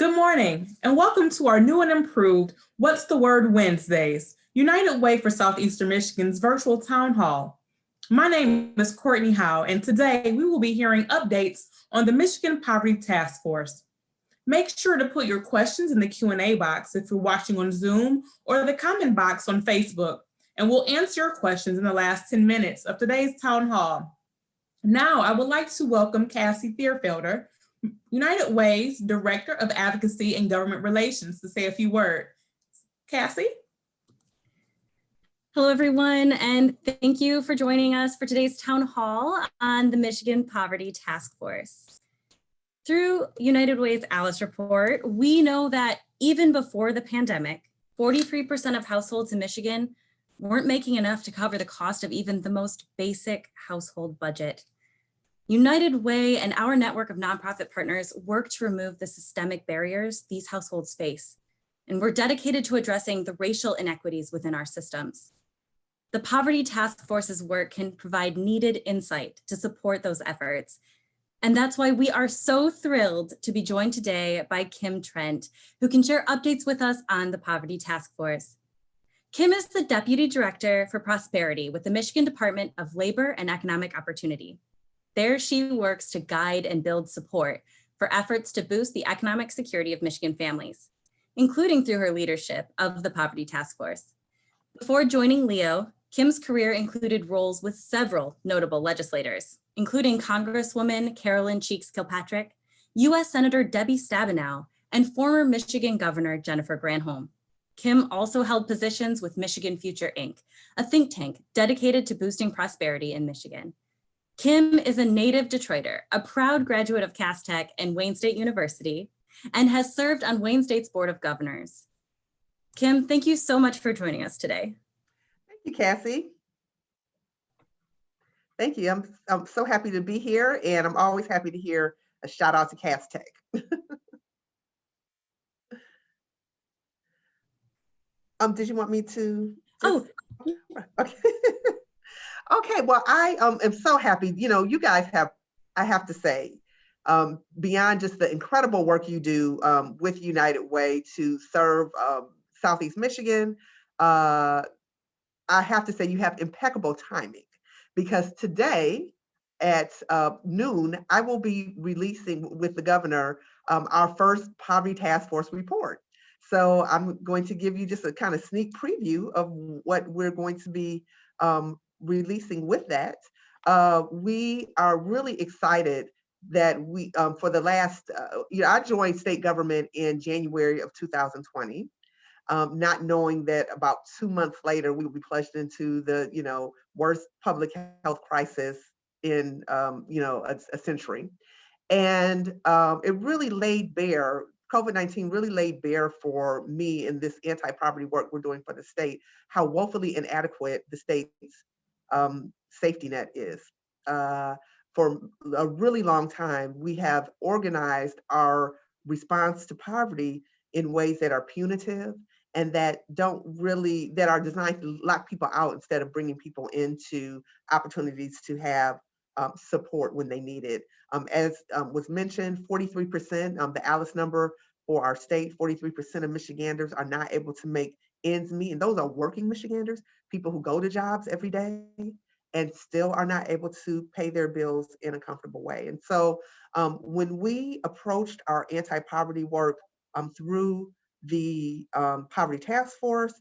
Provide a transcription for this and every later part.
Good morning, and welcome to our new and improved What's the Word Wednesdays, United Way for Southeastern Michigan's virtual town hall. My name is Courtney Howe, and today we will be hearing updates on the Michigan Poverty Task Force. Make sure to put your questions in the Q&A box if you're watching on Zoom or the comment box on Facebook, and we'll answer your questions in the last 10 minutes of today's town hall. Now, I would like to welcome Cassie Thierfelder, United Way's Director of Advocacy and Government Relations, to say a few words. Cassie? Hello, everyone, and thank you for joining us for today's town hall on the Michigan Poverty Task Force. Through United Way's Alice report, we know that even before the pandemic, 43% of households in Michigan weren't making enough to cover the cost of even the most basic household budget. United Way and our network of nonprofit partners work to remove the systemic barriers these households face, and we're dedicated to addressing the racial inequities within our systems. The Poverty Task Force's work can provide needed insight to support those efforts, and that's why we are so thrilled to be joined today by Kim Trent, who can share updates with us on the Poverty Task Force. Kim is the Deputy Director for Prosperity with the Michigan Department of Labor and Economic Opportunity. There, she works to guide and build support for efforts to boost the economic security of Michigan families, including through her leadership of the Poverty Task Force. Before joining LEO, Kim's career included roles with several notable legislators, including Congresswoman Carolyn Cheeks Kilpatrick, U.S. Senator Debbie Stabenow, and former Michigan Governor Jennifer Granholm. Kim also held positions with Michigan Future, Inc., a think tank dedicated to boosting prosperity in Michigan. Kim is a native Detroiter, a proud graduate of Cass Tech and Wayne State University, and has served on Wayne State's Board of Governors. Kim, thank you so much for joining us today. Thank you, Cassie. Thank you. I'm so happy to be here, and I'm always happy to hear a shout out to Cass Tech. Did you want me to? Okay. Okay, well, I am so happy. You know, you guys have, I have to say, beyond just the incredible work you do with United Way to serve Southeast Michigan, I have to say you have impeccable timing, because today at noon, I will be releasing with the governor our first Poverty Task Force report. So I'm going to give you just a kind of sneak preview of what we're going to be releasing with that. We are really excited that we, for the last, I joined state government in January of 2020, not knowing that about 2 months later, we would be plunged into the, worst public health crisis in, a century. And it really laid bare, COVID-19 really laid bare for me in this anti-poverty work we're doing for the state, how woefully inadequate the state's safety net is. For a really long time, we have organized our response to poverty in ways that are punitive and that that are designed to lock people out instead of bringing people into opportunities to have support when they need it. As was mentioned, 43%, the Alice number for our state, 43% of Michiganders are not able to make ends meet. And those are working Michiganders, people who go to jobs every day and still are not able to pay their bills in a comfortable way. And so when we approached our anti-poverty work through the Poverty Task Force,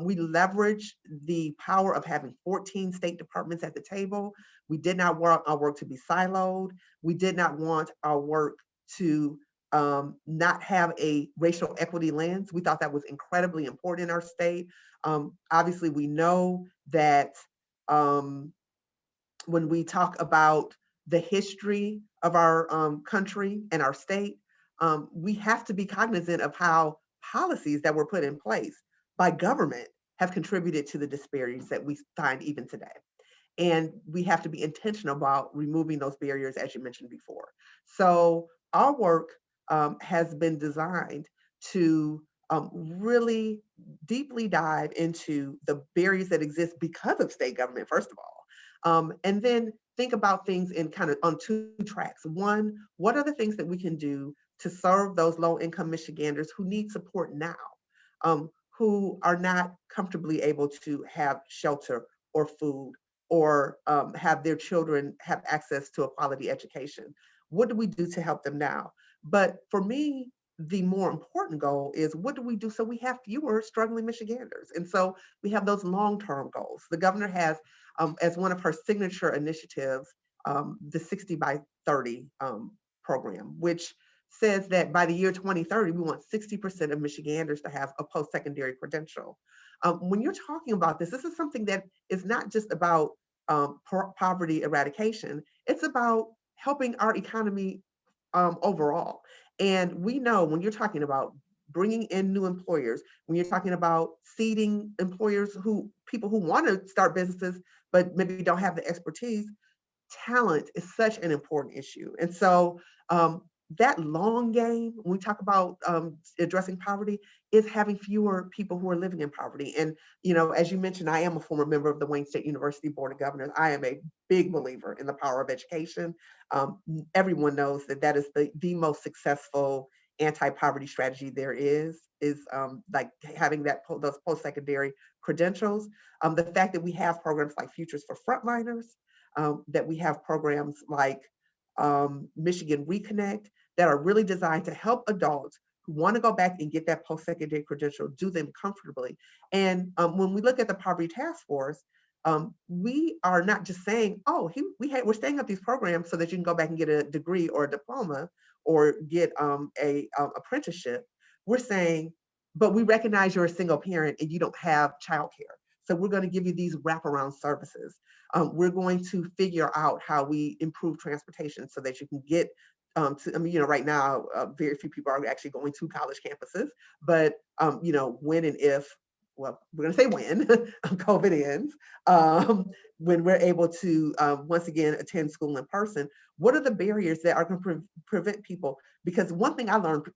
we leveraged the power of having 14 state departments at the table. We did not want our work to be siloed. We did not want our work to not have a racial equity lens. We thought that was incredibly important in our state. Obviously, we know that when we talk about the history of our country and our state, we have to be cognizant of how policies that were put in place by government have contributed to the disparities that we find even today. And we have to be intentional about removing those barriers, as you mentioned before. So our work has been designed to really deeply dive into the barriers that exist because of state government, first of all, and then think about things in kind of on two tracks. One, what are the things that we can do to serve those low-income Michiganders who need support now, who are not comfortably able to have shelter or food or have their children have access to a quality education. What do we do to help them now? But for me, the more important goal is what do we do so we have fewer struggling Michiganders? And so we have those long-term goals. The governor has, as one of her signature initiatives, the 60 by 30 program, which says that by the year 2030, we want 60% of Michiganders to have a post-secondary credential. When you're talking about this is something that is not just about poverty eradication, it's about helping our economy overall. And we know when you're talking about bringing in new employers, when you're talking about seeding employers people who want to start businesses, but maybe don't have the expertise, talent is such an important issue. And so that long game, when we talk about addressing poverty, is having fewer people who are living in poverty. And, as you mentioned, I am a former member of the Wayne State University Board of Governors. I am a big believer in the power of education. Everyone knows that is the most successful anti-poverty strategy there is like having those post-secondary credentials. The fact that we have programs like Futures for Frontliners, that we have programs like Michigan Reconnect that are really designed to help adults who want to go back and get that post-secondary credential, do them comfortably. And when we look at the Poverty Task Force, we are not just saying, oh, we're staying up these programs so that you can go back and get a degree or a diploma or get a apprenticeship. We're saying, but we recognize you're a single parent and you don't have childcare. So we're going to give you these wraparound services. We're going to figure out how we improve transportation so that you can get right now, very few people are actually going to college campuses, but, when and if, well, we're going to say when COVID ends, when we're able to, once again, attend school in person, what are the barriers that are going to prevent people? Because one thing I learned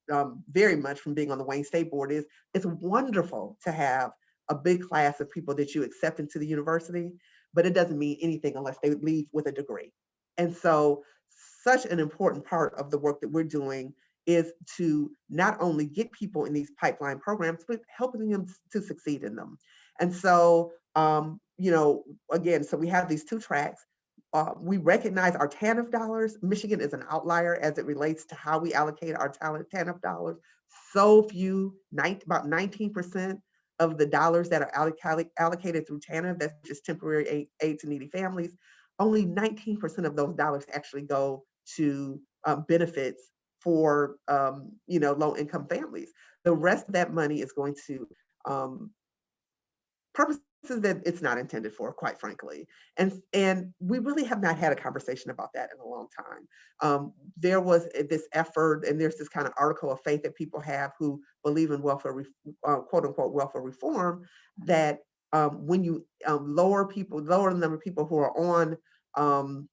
very much from being on the Wayne State Board is it's wonderful to have a big class of people that you accept into the university, but it doesn't mean anything unless they leave with a degree. And so such an important part of the work that we're doing is to not only get people in these pipeline programs, but helping them to succeed in them. And so, again, so we have these two tracks. We recognize our TANF dollars. Michigan is an outlier as it relates to how we allocate our TANF dollars. So few, about 19% of the dollars that are allocated through TANF, that's just temporary aid to needy families, only 19% of those dollars actually go to benefits for low-income families. The rest of that money is going to purposes that it's not intended for, quite frankly. And we really have not had a conversation about that in a long time. There was this effort, and there's this kind of article of faith that people have who believe in welfare, quote unquote, welfare reform, that when you lower the number of people who are on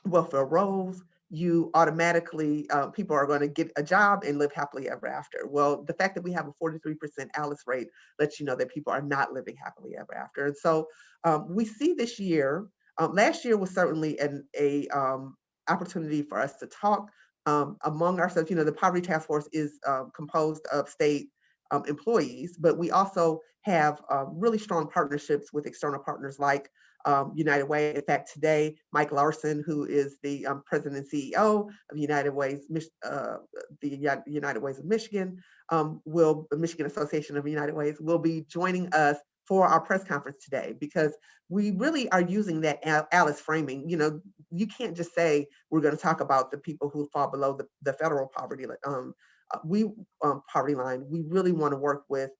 welfare rolls, you automatically, people are going to get a job and live happily ever after. Well, the fact that we have a 43% ALICE rate lets you know that people are not living happily ever after. And so we see this year, last year was certainly an opportunity for us to talk among ourselves. The Poverty Task Force is composed of state employees, but we also have really strong partnerships with external partners like United Way. In fact, today, Mike Larson, who is the president and CEO of United Ways, the United Ways of Michigan, the Michigan Association of United Ways, will be joining us for our press conference today, because we really are using that ALICE framing. You can't just say we're going to talk about the people who fall below the federal poverty poverty line. We really want to work with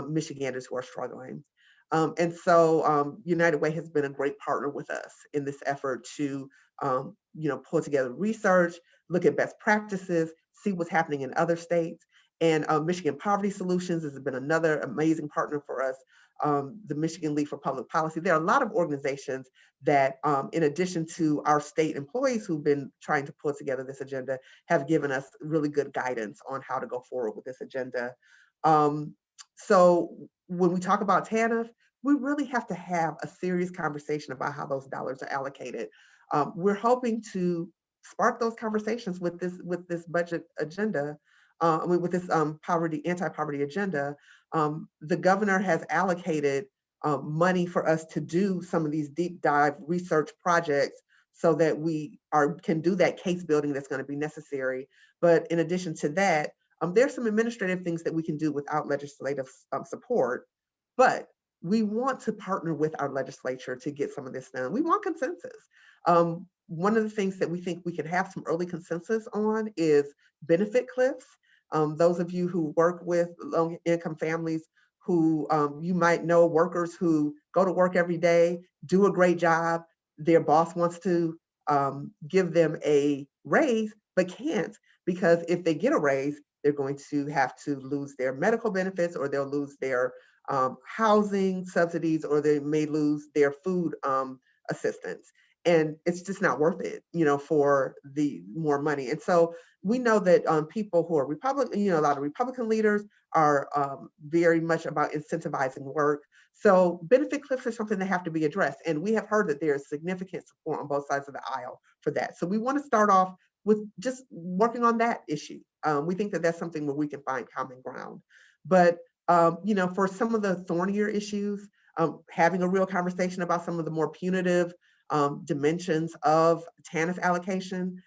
Michiganders who are struggling. And so United Way has been a great partner with us in this effort to, pull together research, look at best practices, see what's happening in other states. And Michigan Poverty Solutions has been another amazing partner for us. The Michigan League for Public Policy. There are a lot of organizations that, in addition to our state employees who've been trying to put together this agenda, have given us really good guidance on how to go forward with this agenda. So when we talk about TANF, we really have to have a serious conversation about how those dollars are allocated. We're hoping to spark those conversations with this budget agenda, with this anti-poverty agenda. The governor has allocated money for us to do some of these deep dive research projects so that we can do that case building that's going to be necessary. But in addition to that, there's some administrative things that we can do without legislative support, but we want to partner with our legislature to get some of this done. We want consensus. One of the things that we think we can have some early consensus on is benefit cliffs. Those of you who work with low-income families, who you might know, workers who go to work every day, do a great job, their boss wants to give them a raise, but can't, because if they get a raise, they're going to have to lose their medical benefits, or they'll lose their housing subsidies, or they may lose their food assistance. And it's just not worth it, for the more money. And so we know that people who are Republican, a lot of Republican leaders are very much about incentivizing work. So benefit cliffs are something that have to be addressed. And we have heard that there is significant support on both sides of the aisle for that. So we want to start off with just working on that issue. We think that that's something where we can find common ground. But for some of the thornier issues, having a real conversation about some of the more punitive dimensions of TANF allocation,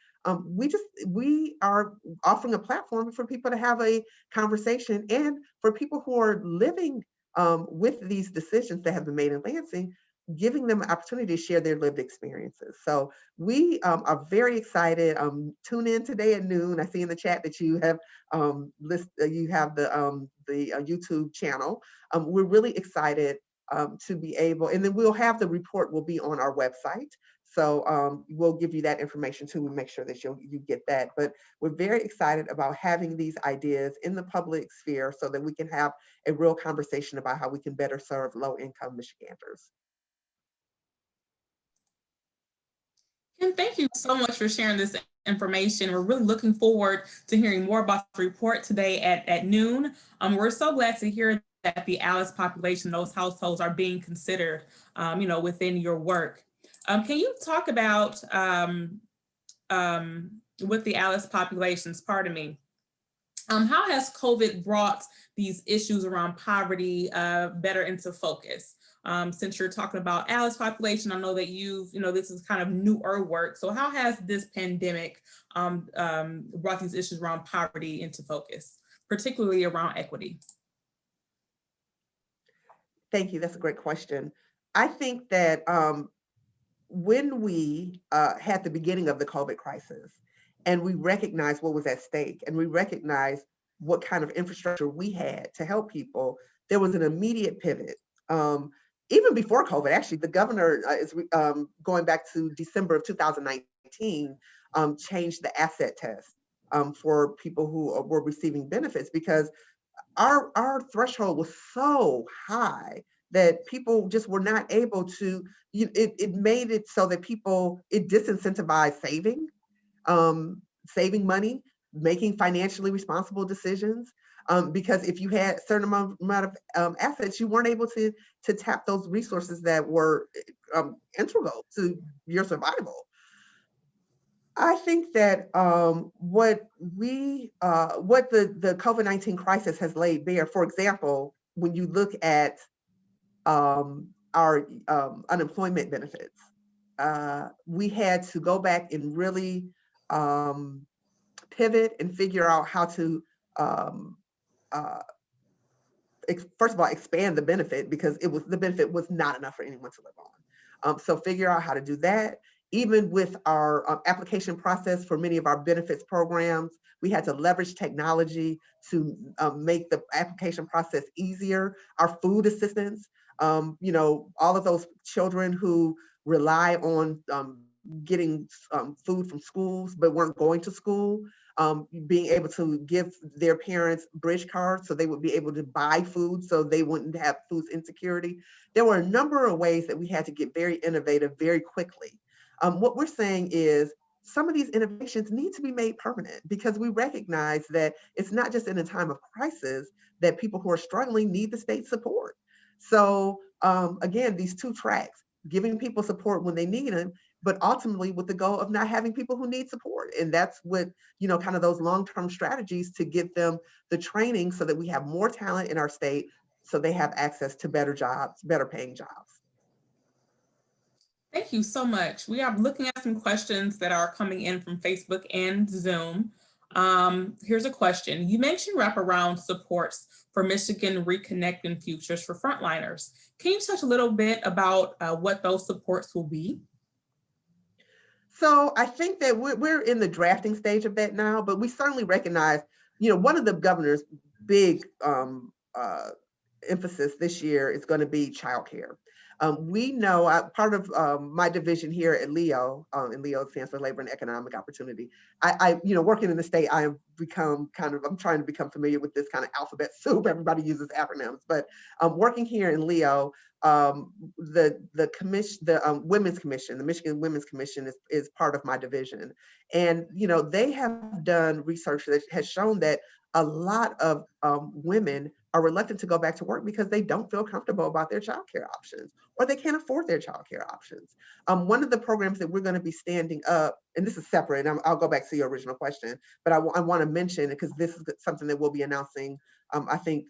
we are offering a platform for people to have a conversation, and for people who are living with these decisions that have been made in Lansing, giving them an opportunity to share their lived experiences. So we are very excited. Tune in today at noon. I see in the chat that you have you have the YouTube channel. We're really excited to be able, and then we'll have the report will be on our website. So we'll give you that information too. We'll make sure that you get that. But we're very excited about having these ideas in the public sphere so that we can have a real conversation about how we can better serve low-income Michiganders. Kim, thank you so much for sharing this information. We're really looking forward to hearing more about the report today at noon. We're so glad to hear that the ALICE population, those households, are being considered, within your work. Can you talk about with the ALICE populations, pardon me, how has COVID brought these issues around poverty better into focus? Since you're talking about ALICE population, I know that this is kind of newer work. So how has this pandemic brought these issues around poverty into focus, particularly around equity? Thank you. That's a great question. I think that when we had the beginning of the COVID crisis, and we recognized what was at stake, and we recognized what kind of infrastructure we had to help people, there was an immediate pivot. Even before COVID, actually, the governor is going back to December of 2019, changed the asset test for people who were receiving benefits, because our threshold was so high that people just were not able to, it made it so that it disincentivized saving money, making financially responsible decisions. Because if you had a certain amount of assets, you weren't able to tap those resources that were integral to your survival. I think that what the COVID-19 crisis has laid bare, for example, when you look at our unemployment benefits, we had to go back and really pivot and figure out how to first of all expand the benefit, because the benefit was not enough for anyone to live on. So figure out how to do that. Even with our application process for many of our benefits programs, we had to leverage technology to make the application process easier. Our food assistance, all of those children who rely on getting food from schools but weren't going to school, being able to give their parents bridge cards so they would be able to buy food so they wouldn't have food insecurity. There were a number of ways that we had to get very innovative very quickly. What we're saying is some of these innovations need to be made permanent, because we recognize that it's not just in a time of crisis that people who are struggling need the state support. So again, these two tracks, giving people support when they need them, but ultimately with the goal of not having people who need support. And that's what, kind of those long-term strategies to get them the training so that we have more talent in our state, so they have access to better jobs, better paying jobs. Thank you so much. We are looking at some questions that are coming in from Facebook and Zoom. Here's a question. You mentioned wraparound supports for Michigan Reconnect Futures for frontliners. Can you touch a little bit about what those supports will be? So I think that we're in the drafting stage of that now, but we certainly recognize, one of the governor's big emphasis this year is going to be childcare. We know part of my division here at LEO, and LEO stands for Labor and Economic Opportunity. Working in the state, I have become I'm trying to become familiar with this kind of alphabet soup. Everybody uses acronyms, but working here in LEO, the commission, the Women's Commission, the Michigan Women's Commission is part of my division. And, they have done research that has shown that a lot of women are reluctant to go back to work because they don't feel comfortable about their childcare options, or they can't afford their childcare options. One of the programs that we're going to be standing up, and this is separate, and I'll go back to your original question, but I want to mention, because this is something that we'll be announcing, I think,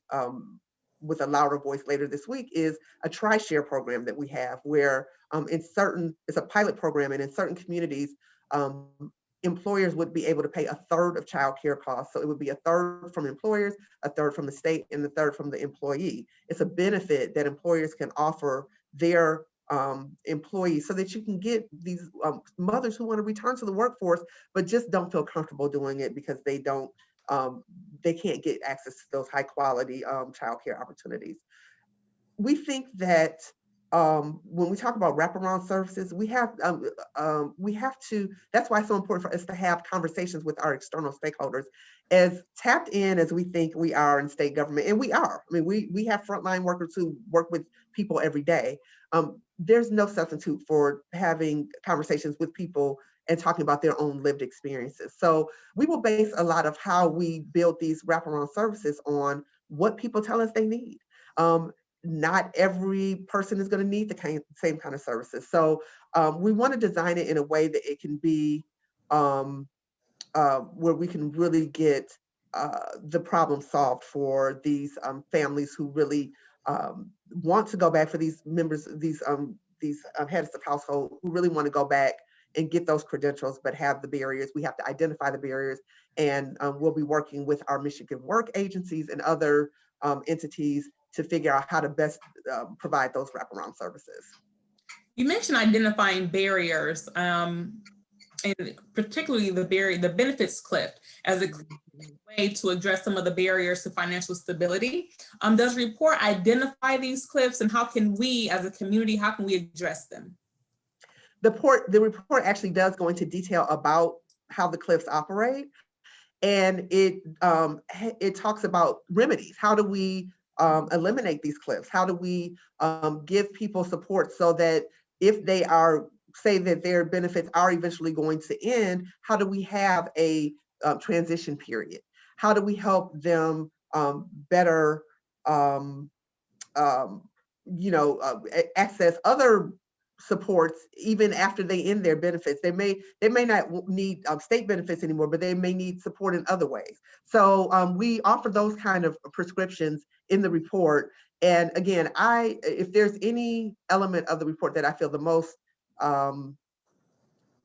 with a louder voice later this week, is a tri-share program that we have where it's a pilot program, and in certain communities, employers would be able to pay a third of childcare costs. So it would be a third from employers, a third from the state, and the third from the employee. It's a benefit that employers can offer their employees so that you can get these mothers who want to return to the workforce, but just don't feel comfortable doing it because they can't get access to those high quality childcare opportunities. We think that when we talk about wraparound services, we have to, that's why it's so important for us to have conversations with our external stakeholders. As tapped in as we think we are in state government, and we are, I mean, we have frontline workers who work with people every day. There's no substitute for having conversations with people and talking about their own lived experiences. So we will base a lot of how we build these wraparound services on what people tell us they need. Not every person is going to need the same kind of services. So we want to design it in a way that it can be where we can really get the problem solved for these families who really want to go back, for these members, these heads of household who really want to go back and get those credentials, but have the barriers. We have to identify the barriers, and we'll be working with our Michigan work agencies and other entities to figure out how to best provide those wraparound services. You mentioned identifying barriers, and particularly the benefits cliff as a way to address some of the barriers to financial stability. Does the report identify these cliffs, and how can we as a community, how can we address them? The report actually does go into detail about how the cliffs operate, and it talks about remedies. How do we eliminate these cliffs? How do we give people support so that if they say that their benefits are eventually going to end, how do we have a transition period? How do we help them better access other supports even after they end their benefits? They may not need state benefits anymore, but they may need support in other ways. So we offer those kind of prescriptions in the report. And again, if there's any element of the report that I feel the most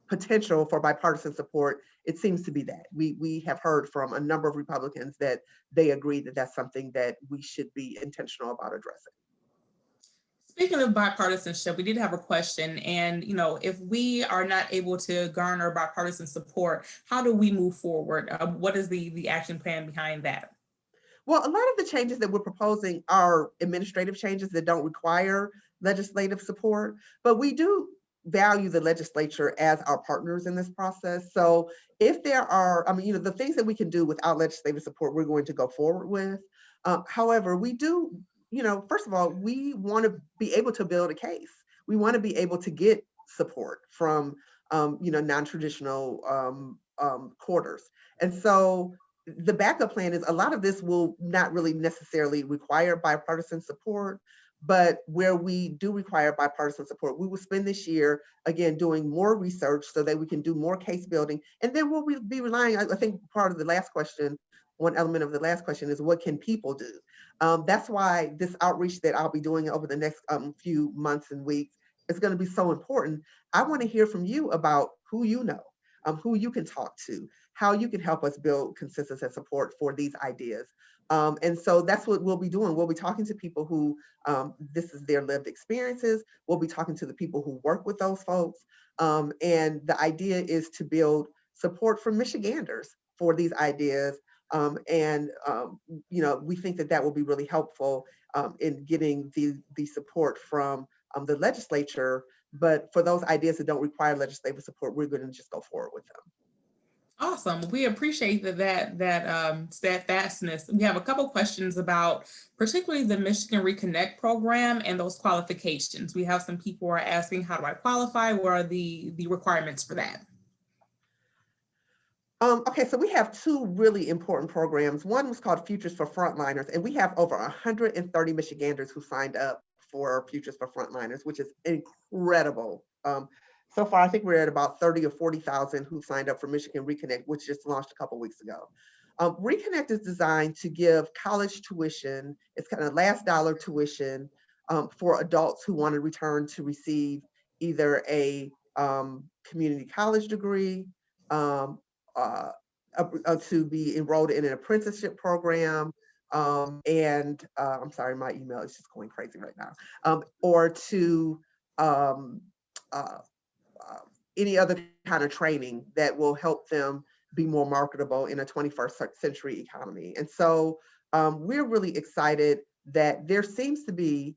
potential for bipartisan support, it seems to be that. We have heard from a number of Republicans that they agree that that's something that we should be intentional about addressing. Speaking of bipartisanship, we did have a question, and if we are not able to garner bipartisan support, how do we move forward? What is the action plan behind that? Well, a lot of the changes that we're proposing are administrative changes that don't require legislative support, but we do value the legislature as our partners in this process. So if there are, the things that we can do without legislative support, we're going to go forward with. However, we do, first of all, we want to be able to build a case. We want to be able to get support from, non-traditional quarters. And so the backup plan is a lot of this will not really necessarily require bipartisan support, But where we do require bipartisan support, we will spend this year, again, doing more research so that we can do more case building. And then we'll be relying, I think part of the last question, one element of the last question is what can people do? That's why this outreach that I'll be doing over the next few months and weeks is going to be so important. I want to hear from you about who you know, who you can talk to, how you can help us build consensus and support for these ideas. And so that's what we'll be doing. We'll be talking to people who this is their lived experiences. We'll be talking to the people who work with those folks. And the idea is to build support for Michiganders for these ideas. We think that will be really helpful in getting the support from the legislature. But for those ideas that don't require legislative support, we're going to just go forward with them. Awesome. We appreciate that steadfastness. We have a couple questions about particularly the Michigan Reconnect program and those qualifications. We have some people who are asking, how do I qualify? What are the requirements for that? Okay, so we have two really important programs. One was called Futures for Frontliners, and we have over 130 Michiganders who signed up for Futures for Frontliners, which is incredible. So far, I think we're at about 30 or 40,000 who signed up for Michigan Reconnect, which just launched a couple weeks ago. Reconnect is designed to give college tuition, it's kind of last dollar tuition for adults who want to return to receive either a community college degree, to be enrolled in an apprenticeship program, and I'm sorry, my email is just going crazy right now, or to any other kind of training that will help them be more marketable in a 21st century economy. And so we're really excited that there seems to be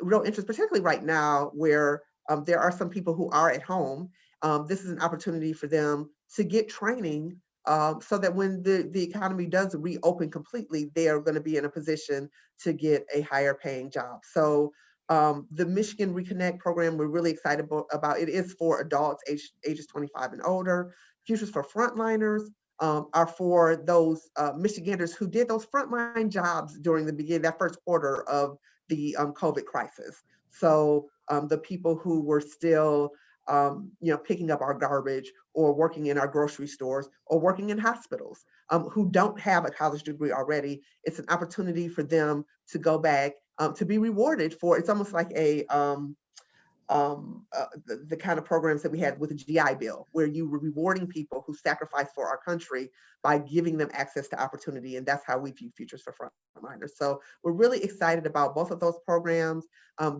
real interest, particularly right now where there are some people who are at home. This is an opportunity for them to get training so that when the economy does reopen completely, they are going to be in a position to get a higher paying job. So the Michigan Reconnect program, we're really excited about. It is for adults ages 25 and older. Futures for Frontliners are for those Michiganders who did those frontline jobs during that first quarter of the COVID crisis. So the people who were still picking up our garbage or working in our grocery stores or working in hospitals who don't have a college degree already. It's an opportunity for them to go back to be rewarded for, it's almost like the kind of programs that we had with the GI Bill, where you were rewarding people who sacrificed for our country by giving them access to opportunity. And that's how we view Futures for Frontliners. So we're really excited about both of those programs.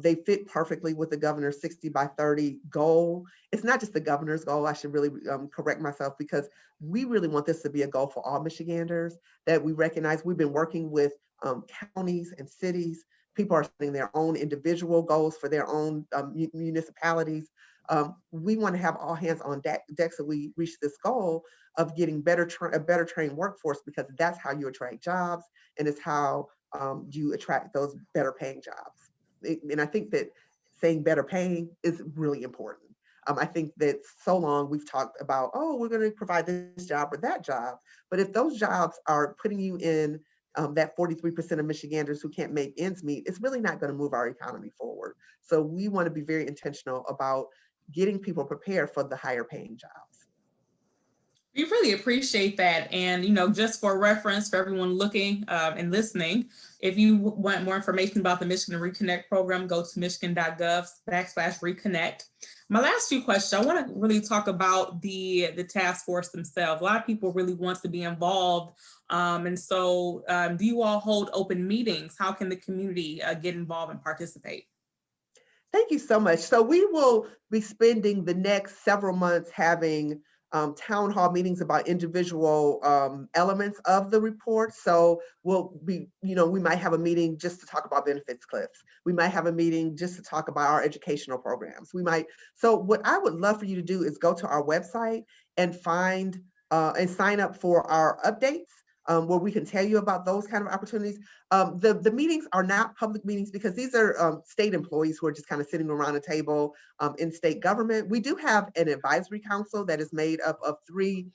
They fit perfectly with the governor's 60 by 30 goal. It's not just the governor's goal. I should really correct myself, because we really want this to be a goal for all Michiganders, that we recognize. We've been working with counties and cities. People are setting their own individual goals for their own municipalities. We want to have all hands on deck so we reach this goal of getting a better trained workforce, because that's how you attract jobs, and it's how you attract those better paying jobs. And I think that saying better paying is really important. I think that so long we've talked about, oh, we're going to provide this job or that job, but if those jobs are putting you in that 43% of Michiganders who can't make ends meet, it's really not going to move our economy forward. So we want to be very intentional about getting people prepared for the higher paying jobs. We really appreciate that. And, just for reference for everyone looking and listening, if you want more information about the Michigan Reconnect program, go to michigan.gov/reconnect. My last few questions, I want to really talk about the task force themselves. A lot of people really want to be involved. And so do you all hold open meetings? How can the community get involved and participate? Thank you so much. So we will be spending the next several months having town hall meetings about individual elements of the report. So we'll be, we might have a meeting just to talk about benefits cliffs. We might have a meeting just to talk about our educational programs. So what I would love for you to do is go to our website and find and sign up for our updates. Where we can tell you about those kind of opportunities. The meetings are not public meetings because these are state employees who are just kind of sitting around a table in state government. We do have an advisory council that is made up of 3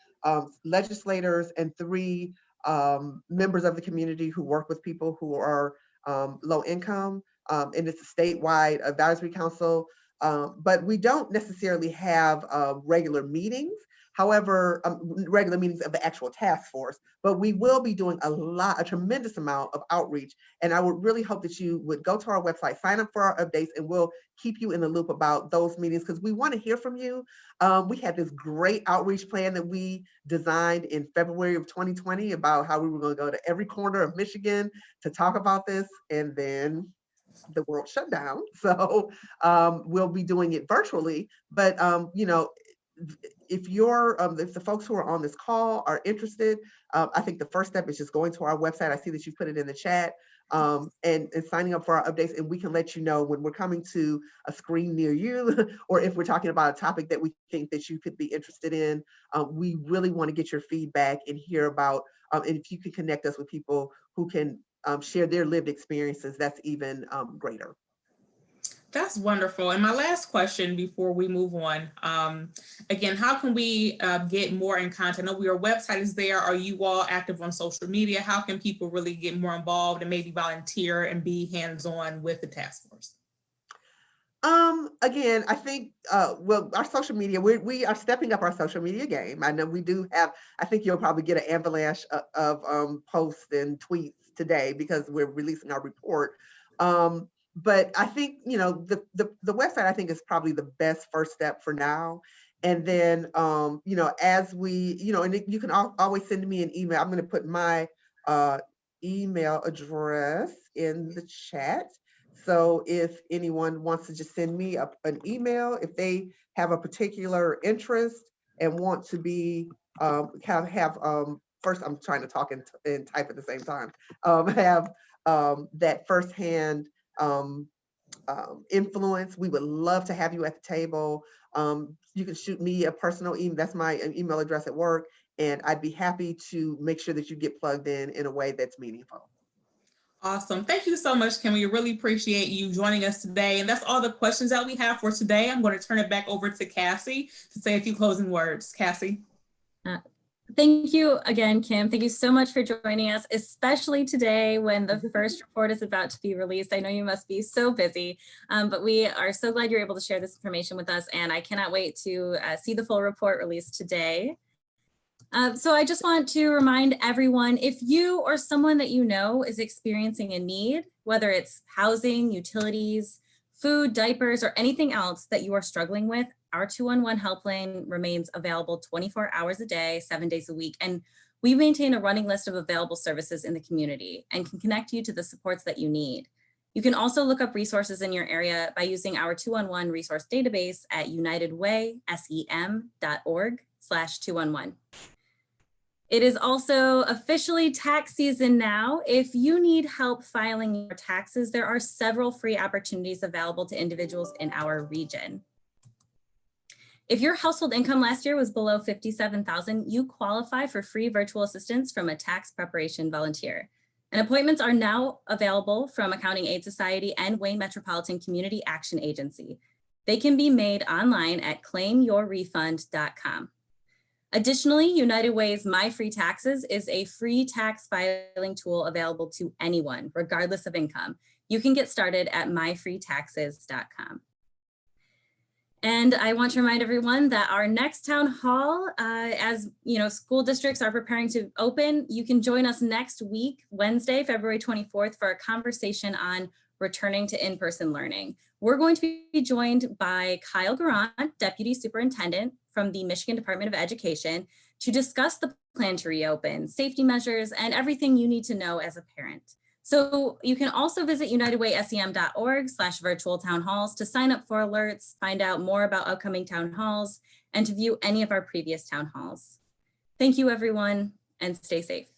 legislators and 3 members of the community who work with people who are low income. and it's a statewide advisory council, but we don't necessarily have regular meetings. However, regular meetings of the actual task force, but we will be doing a tremendous amount of outreach. And I would really hope that you would go to our website, sign up for our updates, and we'll keep you in the loop about those meetings because we want to hear from you. We had this great outreach plan that we designed in February of 2020 about how we were going to go to every corner of Michigan to talk about this. And then the world shut down. So we'll be doing it virtually, but if the folks who are on this call are interested, I think the first step is just going to our website. I see that you put it in the chat, and signing up for our updates, and we can let you know when we're coming to a screen near you, or if we're talking about a topic that we think that you could be interested in. We really want to get your feedback and hear about, and if you can connect us with people who can share their lived experiences, that's even greater. That's wonderful. And my last question before we move on, again, how can we get more in contact? I know your website is there. Are you all active on social media? How can people really get more involved and maybe volunteer and be hands-on with the task force? Again, I think, well, our social media, we are stepping up our social media game. I know we do have, I think you'll probably get an avalanche of posts and tweets today because we're releasing our report. But I think, the website, I think, is probably the best first step for now. And then, as we, and you can always send me an email. I'm going to put my email address in the chat. So if anyone wants to just send me an email, if they have a particular interest and want to be, first, I'm trying to talk and type at the same time, have that firsthand influence, we would love to have you at the table. You can shoot me a personal email. That's my email address at work. And I'd be happy to make sure that you get plugged in a way that's meaningful. Awesome. Thank you so much, Kim. We really appreciate you joining us today. And that's all the questions that we have for today. I'm going to turn it back over to Cassie to say a few closing words. Cassie. Thank you again, Kim. Thank you so much for joining us, especially today when the first report is about to be released. I know you must be so busy, but we are so glad you're able to share this information with us, and I cannot wait to see the full report released today. So I just want to remind everyone, if you or someone that you know is experiencing a need, whether it's housing, utilities, food, diapers, or anything else that you are struggling with, our 211 helpline remains available 24 hours a day, 7 days a week. And we maintain a running list of available services in the community and can connect you to the supports that you need. You can also look up resources in your area by using our 211 resource database at unitedwaysem.org/211. It is also officially tax season now. If you need help filing your taxes, there are several free opportunities available to individuals in our region. If your household income last year was below $57,000, you qualify for free virtual assistance from a tax preparation volunteer. And appointments are now available from Accounting Aid Society and Wayne Metropolitan Community Action Agency. They can be made online at claimyourrefund.com. Additionally, United Way's My Free Taxes is a free tax filing tool available to anyone, regardless of income. You can get started at myfreetaxes.com. And I want to remind everyone that our next town hall, as you know, school districts are preparing to open, you can join us next week, Wednesday, February 24th, for a conversation on returning to in-person learning. We're going to be joined by Kyle Garant, Deputy Superintendent from the Michigan Department of Education, to discuss the plan to reopen, safety measures, and everything you need to know as a parent. So you can also visit unitedwaysem.org/virtual town halls to sign up for alerts, find out more about upcoming town halls, and to view any of our previous town halls. Thank you, everyone, and stay safe.